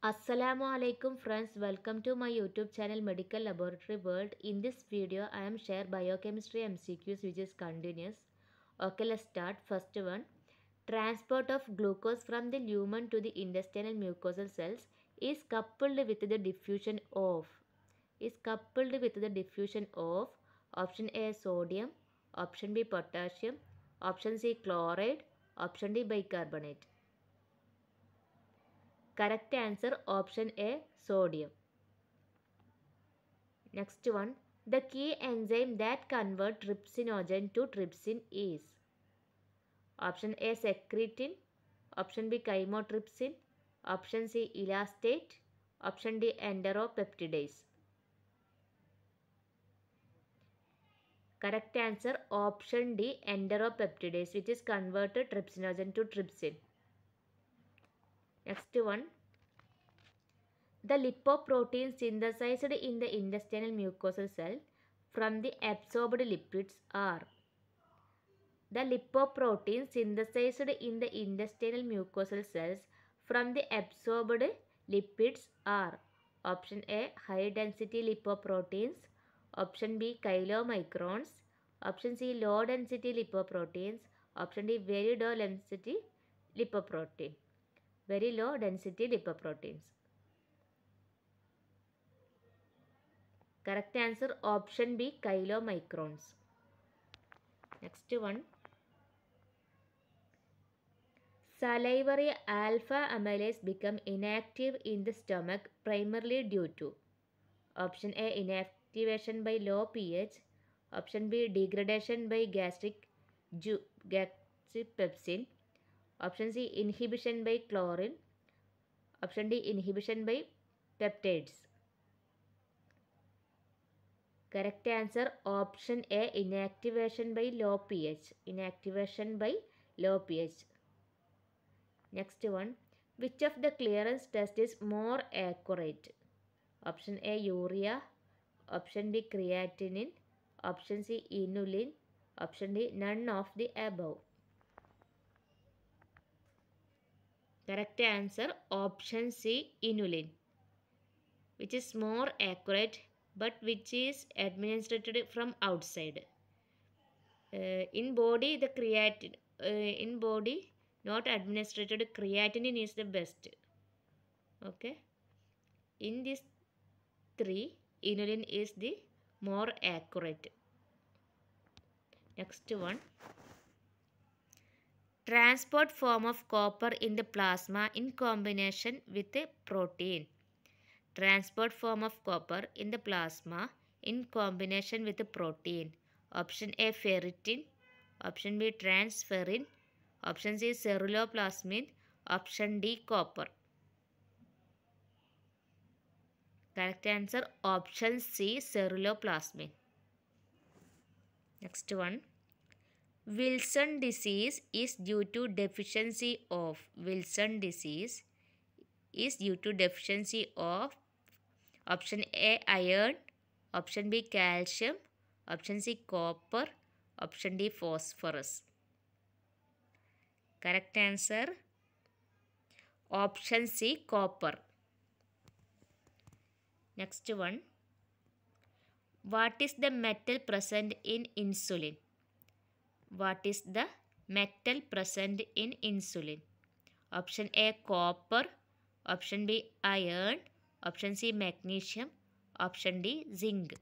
Assalamu alaikum friends, welcome to my YouTube channel Medical Laboratory World. In this video I am share biochemistry MCQs which is continuous. Okay, let's start. First one, transport of glucose from the lumen to the intestinal mucosal cells is coupled with the diffusion of option A sodium, option B potassium, option C chloride, option D bicarbonate. Correct answer option A sodium. Next one, the key enzyme that convert trypsinogen to trypsin is option A secretin, option B chymotrypsin, option C elastate, option D enteropeptidase. Correct answer option D enteropeptidase, which is converted trypsinogen to trypsin. Next one, the lipoprotein synthesized in the intestinal mucosal cell from the absorbed lipids are the lipoproteins synthesized in the intestinal mucosal cells from the absorbed lipids are option A high density lipoproteins, option B chylomicrons, option C low density lipoproteins, option D very low density lipoprotein. Very low density lipoproteins. Correct answer option B chylomicrons. Next one, salivary alpha amylase become inactive in the stomach primarily due to option A inactivation by low pH, option B degradation by gastric pepsin, option C inhibition by chlorine, option D inhibition by peptides. Correct answer option A inactivation by low pH. Inactivation by low pH. Next one, which of the clearance test is more accurate? Option A urea, option B creatinine, option C inulin, option D none of the above. Correct answer option C inulin, which is more accurate but which is administered from outside. In body the creatinine in body not administered creatinine is the best. Okay, in these three inulin is the more accurate. Next one, transport form of copper in the plasma in combination with a protein. Transport form of copper in the plasma in combination with a protein. Option A ferritin, option B transferrin, option C ceruloplasmin, option D copper. Correct answer option C ceruloplasmin. Next one, Wilson disease is due to deficiency of Wilson disease is due to deficiency of option A iron, option B calcium, option C copper, option D phosphorus. Correct answer option C copper. Next one, what is the metal present in insulin? What is the metal present in insulin? Option A copper, option B iron, option C magnesium, option D zinc.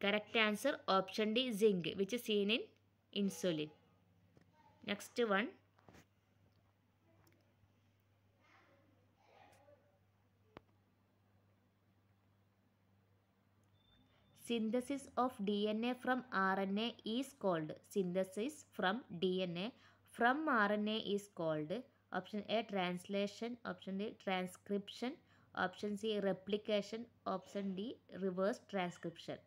Correct answer option D zinc, which is seen in insulin. Next one, synthesis of DNA from RNA is called. Synthesis from DNA from RNA is called. Option A translation, option D transcription, option C replication, option D reverse transcription.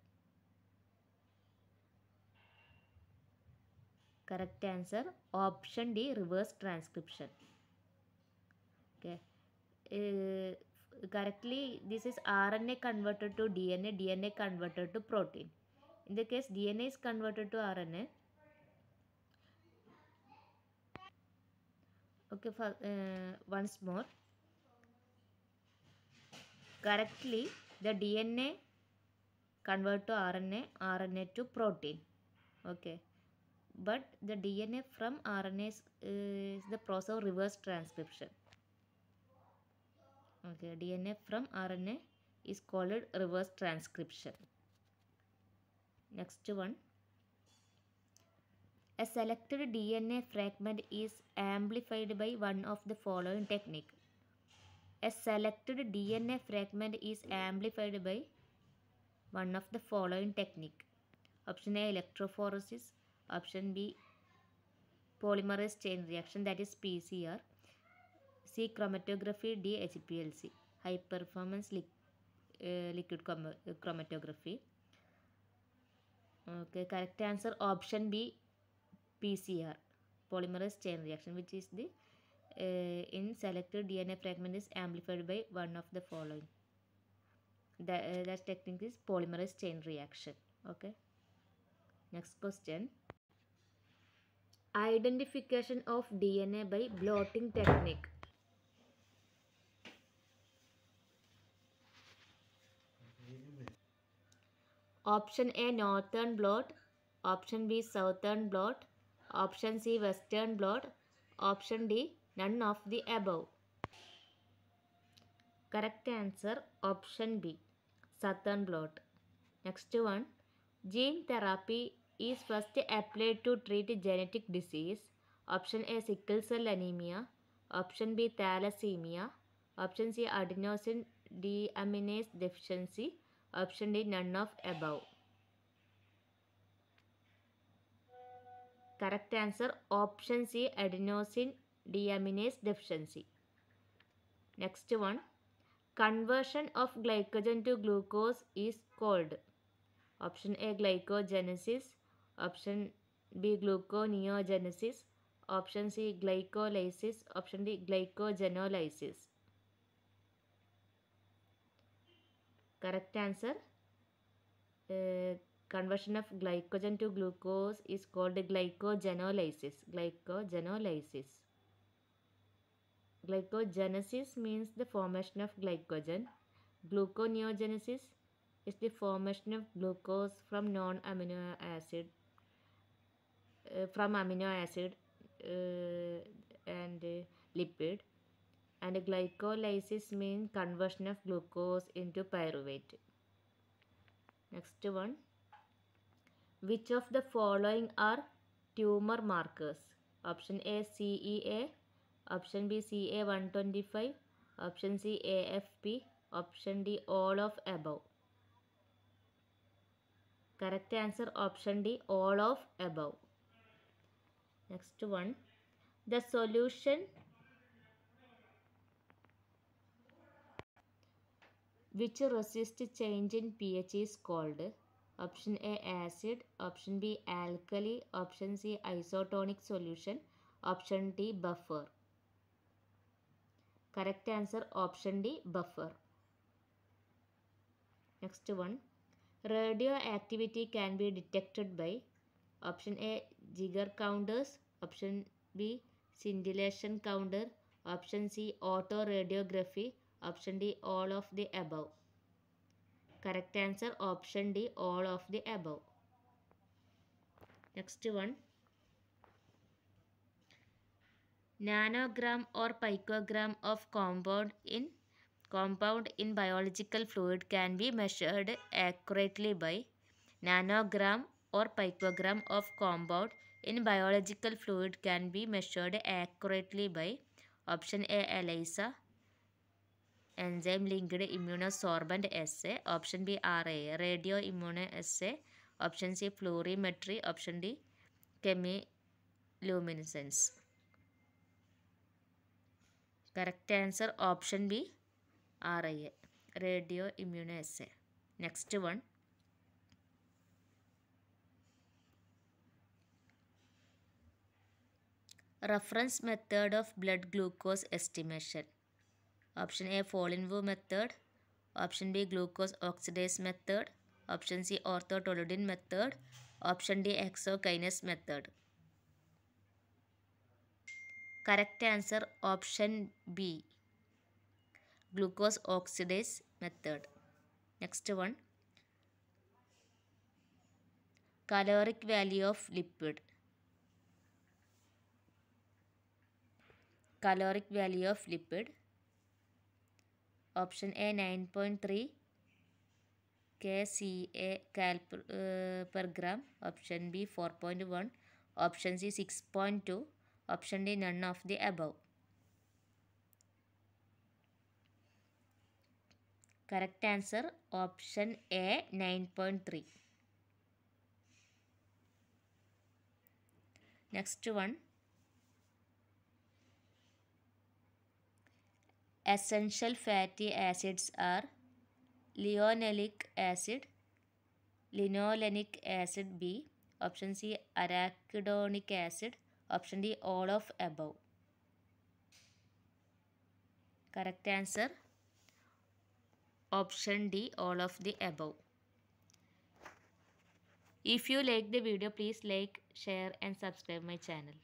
Correct answer option D reverse transcription. Okay. Correctly, this is RNA converted to DNA, DNA converted to protein. In the case DNA is converted to RNA, Okay, for once more. Correctly, the DNA convert to RNA, RNA to protein. Okay, but the DNA from RNA is the process of reverse transcription. Okay, DNA from RNA is called reverse transcription. Next one. A selected DNA fragment is amplified by one of the following technique. A selected DNA fragment is amplified by one of the following technique. Option A, electrophoresis. Option B, polymerase chain reaction, that is PCR. C, chromatography. D, HPLC, high performance liquid chromatography. Okay, correct answer option B, PCR, polymerase chain reaction, which is the in selected DNA fragment is amplified by one of the following. That technique is polymerase chain reaction. Okay. Next question. Identification of DNA by blotting technique. Option A, northern blot. Option B, southern blot. Option C, western blot. Option D, none of the above. Correct answer option B, southern blot. Next one. Gene therapy is first applied to treat genetic disease. Option A, sickle cell anemia. Option B, thalassemia. Option C, adenosine deaminase deficiency. Option D, none of above. Correct answer option C, adenosine deaminase deficiency. Next one. Conversion of glycogen to glucose is called. Option A, glycogenesis. Option B, gluconeogenesis. Option C, glycolysis. Option D, glycogenolysis. Correct answer. Conversion of glycogen to glucose is called glycogenolysis. Glycogenolysis. Glycogenesis means the formation of glycogen. Gluconeogenesis is the formation of glucose from non-amino acid and lipid, and glycolysis means conversion of glucose into pyruvate. Next one. Which of the following are tumor markers? Option A, CEA. Option B, CA125. Option C, AFP. Option D, all of above. Correct answer option D, all of above. Next one. The solution which resists change in pH is called. Option A, acid. Option B, alkali. Option C, isotonic solution. Option D, buffer. Correct answer option D, buffer. Next one. Radioactivity can be detected by. Option A, Geiger counters. Option B, scintillation counter. Option C, autoradiography. Option D, all of the above. Correct answer option D, all of the above. Next one. Nanogram or picogram of compound in biological fluid can be measured accurately by. Nanogram or picogram of compound in biological fluid can be measured accurately by. Option A, ELISA, enzyme linked immunosorbent assay. Option B, RA, radio immunoassay. Option C, fluorimetry. Option D, chemiluminescence. Correct answer option B, RIA, radio immunoassay. Next one. Reference method of blood glucose estimation. Option A, Follinsworth method. Option B, glucose oxidase method. Option C, orthotolidine method. Option D, hexokinase method. Correct answer option B, glucose oxidase method. Next one, caloric value of lipid. Caloric value of lipid. Option A 9.3 kCa per gram. Option B 4.1. Option C 6.2. Option D none of the above. Correct answer option A 9.3. Next one, essential fatty acids are linoleic acid, linolenic acid B, option C arachidonic acid, option D all of above. Correct answer option D all of the above. If you like the video, please like, share and subscribe my channel.